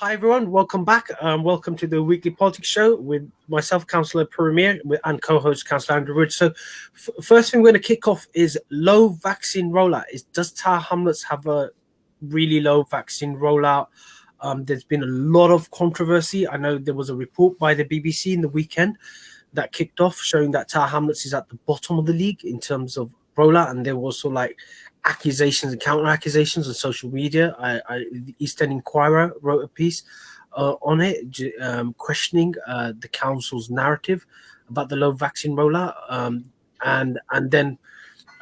Hi everyone, welcome back. Welcome to the weekly politics show with myself, Cllr Puru Miah, and co-host Councillor Andrew Wood. So, first thing we're going to kick off is low vaccine rollout. Does Tower Hamlets have a really low vaccine rollout? There's been a lot of controversy. I know there was a report by the BBC in the weekend that kicked off showing that Tower Hamlets is at the bottom of the league in terms of rollout, and there were also accusations and counter accusations on social media. The East End Inquirer wrote a piece on it, questioning the council's narrative about the low vaccine rollout, and then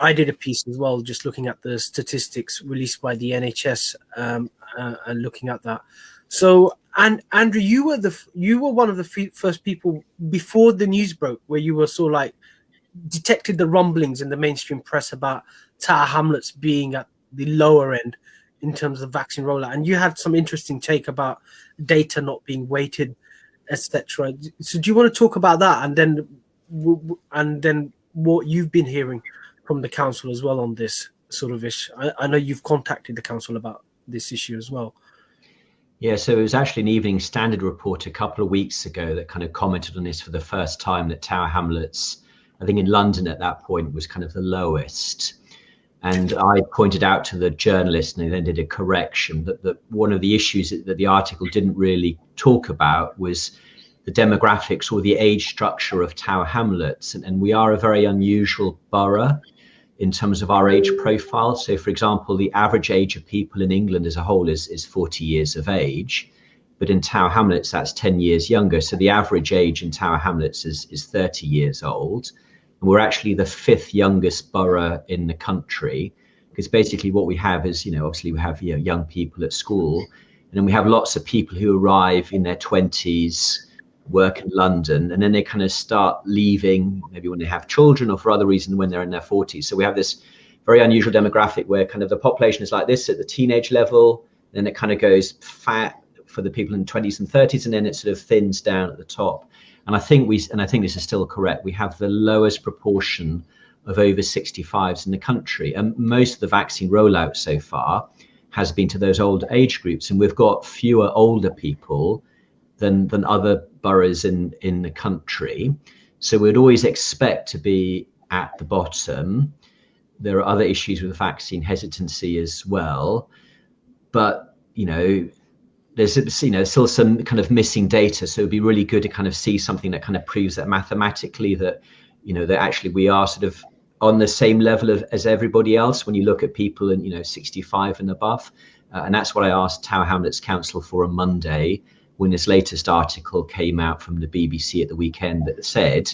I did a piece as well, just looking at the statistics released by the NHS and looking at that. So, and Andrew, you were one of the first people before the news broke, where you were sort of detected the rumblings in the mainstream press about Tower Hamlets being at the lower end in terms of vaccine rollout, and you had some interesting take about data not being weighted, etc. So, do you want to talk about that, and then what you've been hearing from the council as well on this sort of issue? I know you've contacted the council about this issue as well. Yeah, so it was actually an Evening Standard report a couple of weeks ago that kind of commented on this for the first time, that Tower Hamlets, I think in London at that point, was kind of the lowest. And I pointed out to the journalist, and they then did a correction, that one of the issues that the article didn't really talk about was the demographics or the age structure of Tower Hamlets. And we are a very unusual borough in terms of our age profile. So, for example, the average age of people in England as a whole is 40 years of age. But in Tower Hamlets, that's 10 years younger. So the average age in Tower Hamlets is 30 years old. And we're actually the fifth youngest borough in the country, because basically what we have is, obviously we have young people at school, and then we have lots of people who arrive in their 20s, work in London, and then they kind of start leaving, maybe when they have children or for other reasons when they're in their 40s. So we have this very unusual demographic where kind of the population is like this at the teenage level, then it kind of goes fat for the people in the 20s and 30s, and then it sort of thins down at the top. And I think this is still correct. We have the lowest proportion of over 65s in the country, and most of the vaccine rollout so far has been to those older age groups, and we've got fewer older people than other boroughs in the country. So we'd always expect to be at the bottom. There are other issues with vaccine hesitancy as well, but there's still some kind of missing data. So it'd be really good to kind of see something that kind of proves that mathematically that that actually we are sort of on the same level as everybody else when you look at people in 65 and above. And that's what I asked Tower Hamlets Council for on Monday, when this latest article came out from the BBC at the weekend that said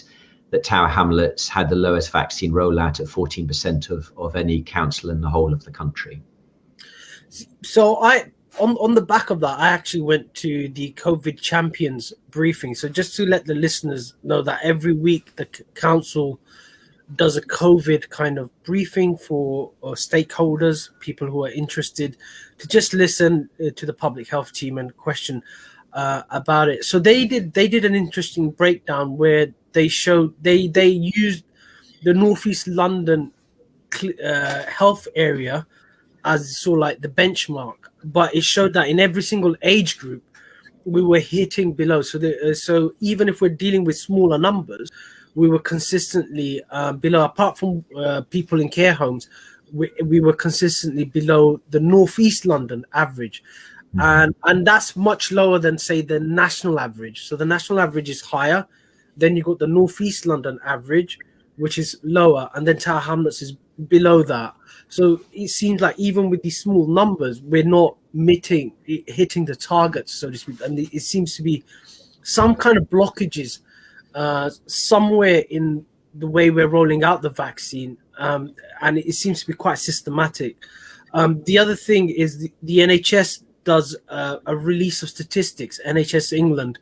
that Tower Hamlets had the lowest vaccine rollout at 14% of any council in the whole of the country. So on the back of that, I actually went to the COVID champions briefing. So just to let the listeners know that every week the council does a COVID kind of briefing for stakeholders, people who are interested, to just listen to the public health team and question about it. So they did an interesting breakdown where they showed they used the Northeast London health area as sort of like the benchmark, but it showed that in every single age group we were hitting below. So even if we're dealing with smaller numbers, we were consistently below. Apart from people in care homes, we were consistently below the Northeast London average. And that's much lower than, say, the national average. So the national average is higher. Then you've got the Northeast London average, which is lower. And then Tower Hamlets is below that. So it seems like even with these small numbers, we're not hitting the targets, so to speak. And it seems to be some kind of blockages somewhere in the way we're rolling out the vaccine. And it seems to be quite systematic. The other thing is the NHS does a release of statistics, NHS England,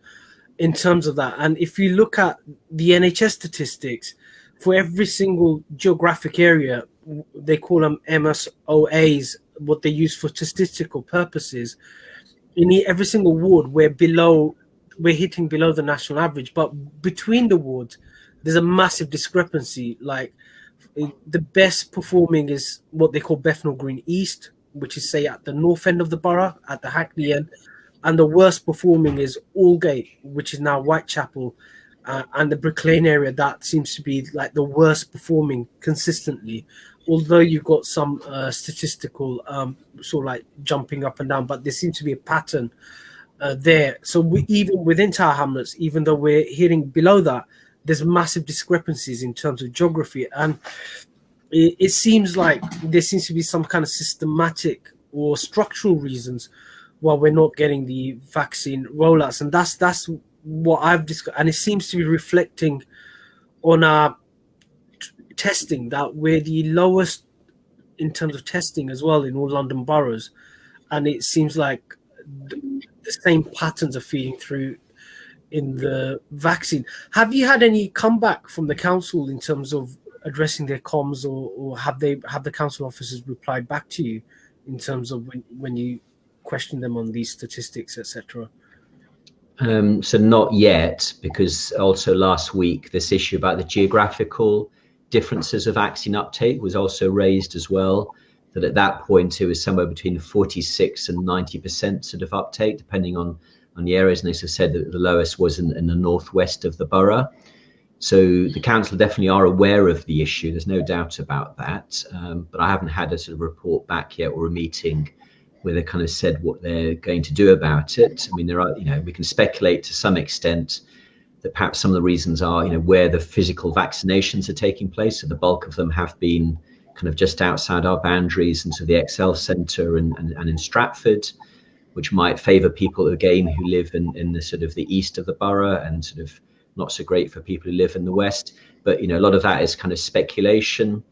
in terms of that. And if you look at the NHS statistics, for every single geographic area, they call them MSOAs, what they use for statistical purposes. In every single ward, we're hitting below the national average. But between the wards, there's a massive discrepancy. Like the best performing is what they call Bethnal Green East, which is, say, at the north end of the borough, at the Hackney end. and the worst performing is Aldgate, which is now Whitechapel, and the Brick Lane area. That seems to be like the worst performing consistently. Although you've got some statistical sort of like jumping up and down, but there seems to be a pattern there. So even within Tower Hamlets, even though we're hitting below that, there's massive discrepancies in terms of geography, and it seems like there seems to be some kind of systematic or structural reasons why we're not getting the vaccine rollouts, and that's what I've discussed, and it seems to be reflecting on our testing, that we're the lowest in terms of testing as well in all London boroughs, and it seems like the same patterns are feeding through in the vaccine. Have you had any comeback from the council in terms of addressing their comms, or have the council officers replied back to you in terms of when you question them on these statistics, etc.? So not yet, because also last week this issue about the geographical differences of vaccine uptake was also raised as well, that at that point it was somewhere between 46 and 90% sort of uptake, depending on the areas, and they sort of said that the lowest was in the northwest of the borough. So the council definitely are aware of the issue, there's no doubt about that, but I haven't had a sort of report back yet or a meeting where they kind of said what they're going to do about it. I mean, there are, we can speculate to some extent that perhaps some of the reasons are, where the physical vaccinations are taking place. So the bulk of them have been kind of just outside our boundaries, into the Cllr Centre and in Stratford, which might favour people again who live in the sort of the east of the borough, and sort of not so great for people who live in the west. But a lot of that is kind of speculation.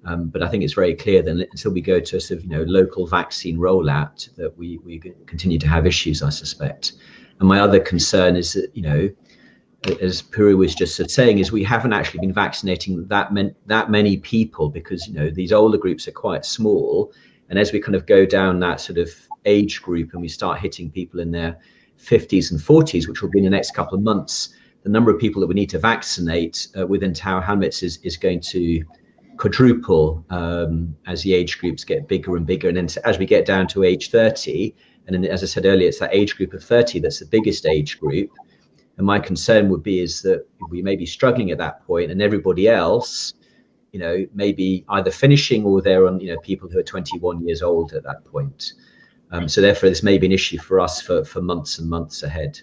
But I think it's very clear that until we go to a sort of local vaccine rollout, that we continue to have issues, I suspect. And my other concern is that as Puru was just sort of saying, is we haven't actually been vaccinating that many people, because these older groups are quite small, and as we kind of go down that sort of age group and we start hitting people in their 50s and 40s, which will be in the next couple of months, the number of people that we need to vaccinate within Tower Hamlets is going to quadruple as the age groups get bigger and bigger. And then as we get down to age 30, and then, as I said earlier, it's that age group of 30 that's the biggest age group. And my concern would be is that we may be struggling at that point, and everybody else, may be either finishing, or they're on, people who are 21 years old at that point. So therefore, this may be an issue for us for months and months ahead.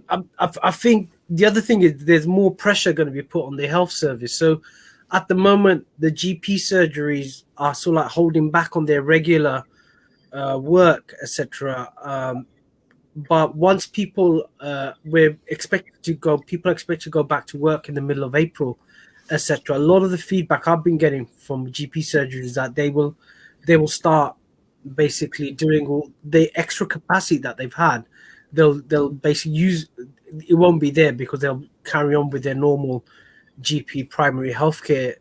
I think the other thing is there's more pressure going to be put on the health service. So at the moment, the GP surgeries are sort of like holding back on their regular work, etc. But once people people expect to go back to work in the middle of April, etc. A lot of the feedback I've been getting from GP surgeries is that they will start basically doing all the extra capacity that they've had. They'll basically use it, won't be there, because they'll carry on with their normal GP primary healthcare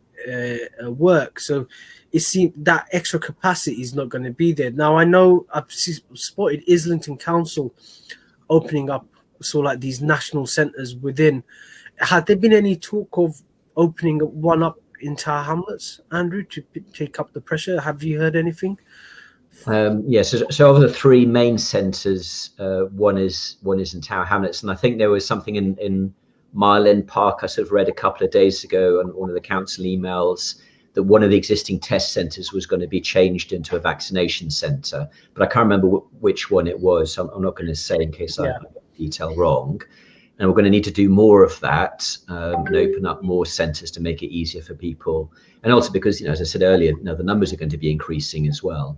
work. So it seems that extra capacity is not going to be there. Now I know I've spotted Islington Council opening up sort of like these national centres within. Had there been any talk of opening one up in Tower Hamlets, Andrew, to take up the pressure? Have you heard anything? Yes. So of the three main centres, one is in Tower Hamlets, and I think there was something in Mile End Park. I sort of read a couple of days ago on one of the council emails that one of the existing test centres was going to be changed into a vaccination centre, but I can't remember which one it was. So I'm not going to say in case I get the detail wrong. And we're going to need to do more of that and open up more centres to make it easier for people, and also because as I said earlier, the numbers are going to be increasing as well.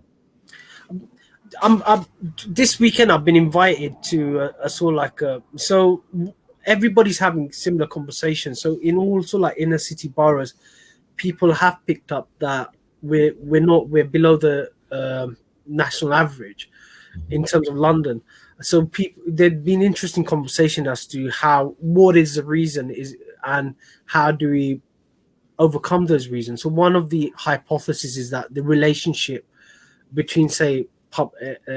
This weekend I've been invited to a sort of like so everybody's having similar conversations. So in all sort of like inner city boroughs, people have picked up that we're below the national average in terms of London. So there'd been interesting conversation as to what is the reason and how do we overcome those reasons. So one of the hypotheses is that the relationship between, say,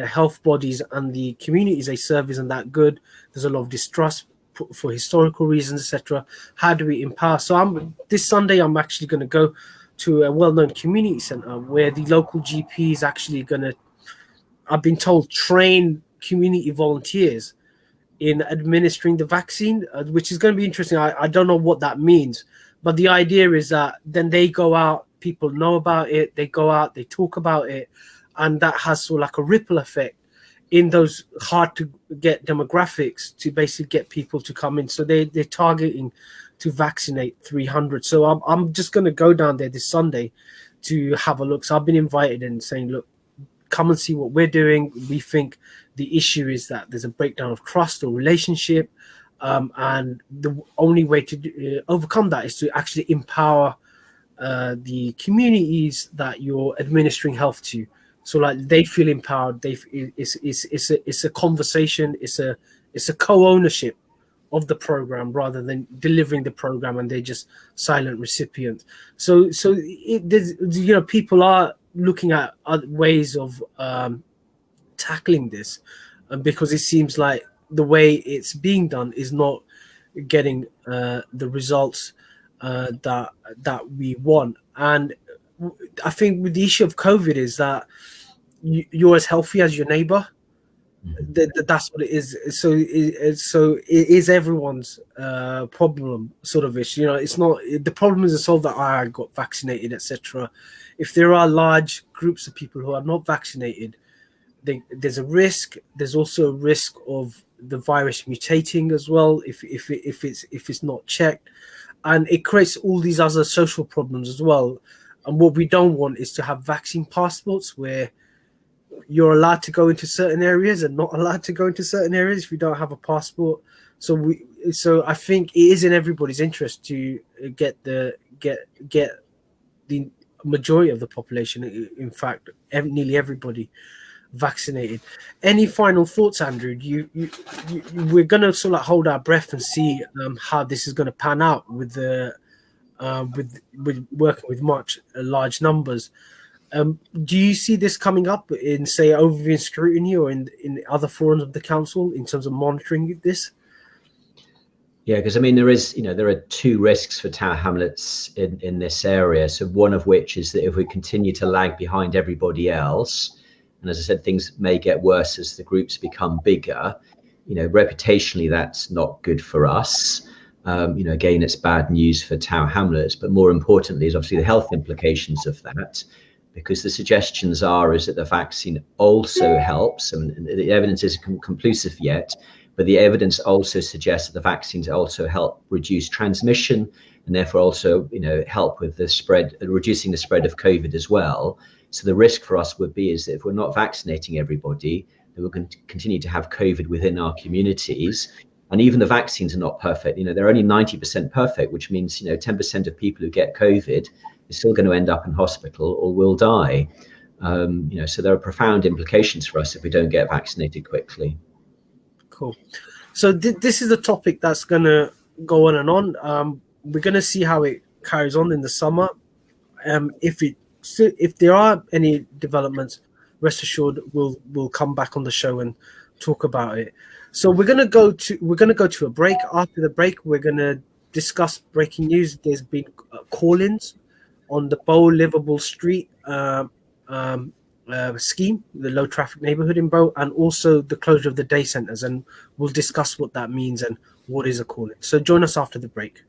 health bodies and the communities they serve isn't that good. There's a lot of distrust for historical reasons, etc. How do we empower? So this Sunday I'm actually going to go to a well-known community centre where the local GP is actually going to, I've been told, train community volunteers in administering the vaccine, which is going to be interesting. I don't know what that means, but the idea is that then they go out, people know about it, they go out, they talk about it, and that has sort of like a ripple effect in those hard to get demographics to basically get people to come in. So they're targeting to vaccinate 300. So I'm just going to go down there this Sunday to have a look. So I've been invited and saying, look, come and see what we're doing. We think the issue is that there's a breakdown of trust or relationship, and the only way to overcome that is to actually empower the communities that you're administering health to. So like they feel empowered. It's a conversation. It's a co-ownership of the program rather than delivering the program and they're just silent recipients. So there's, people are looking at other ways of tackling this, because it seems like the way it's being done is not getting the results that we want. And I think with the issue of COVID is that you're as healthy as your neighbor. That's what it is. So it is everyone's problem, sort of ish. It's not the problem isn't solved that I got vaccinated, etc. If there are large groups of people who are not vaccinated, there's a risk. There's also a risk of the virus mutating as well if it's not checked, and it creates all these other social problems as well. And what we don't want is to have vaccine passports where you're allowed to go into certain areas and not allowed to go into certain areas if you don't have a passport. So I think it is in everybody's interest to get the majority of the population, in fact, nearly everybody, vaccinated. Any final thoughts, Andrew? We're going to sort of hold our breath and see how this is going to pan out with working with large numbers. Do you see this coming up in, say, overview and scrutiny or in other forums of the council in terms of monitoring this? Yeah, because I mean, there are two risks for Tower Hamlets in this area. So one of which is that if we continue to lag behind everybody else, and as I said, things may get worse as the groups become bigger, reputationally, that's not good for us. Again, it's bad news for Tower Hamlets, but more importantly is obviously the health implications of that. Because the suggestions is that the vaccine also helps, and the evidence isn't conclusive yet, but the evidence also suggests that the vaccines also help reduce transmission and therefore also, help with the spread, reducing the spread of COVID as well. So the risk for us would be is that if we're not vaccinating everybody, then we're going to continue to have COVID within our communities. And even the vaccines are not perfect. They're only 90% perfect, which means, 10% of people who get COVID is still going to end up in hospital or will die. So there are profound implications for us if we don't get vaccinated quickly. Cool. So this is a topic that's going to go on and on. We're going to see how it carries on in the summer. If there are any developments, rest assured we'll come back on the show and talk about it. So we're going to go to a break. After the break, we're going to discuss breaking news. There's been call-ins on the Bow Livable Street scheme, the low traffic neighborhood in Bow, and also the closure of the day centers. And we'll discuss what that means and what is a call-in. So join us after the break.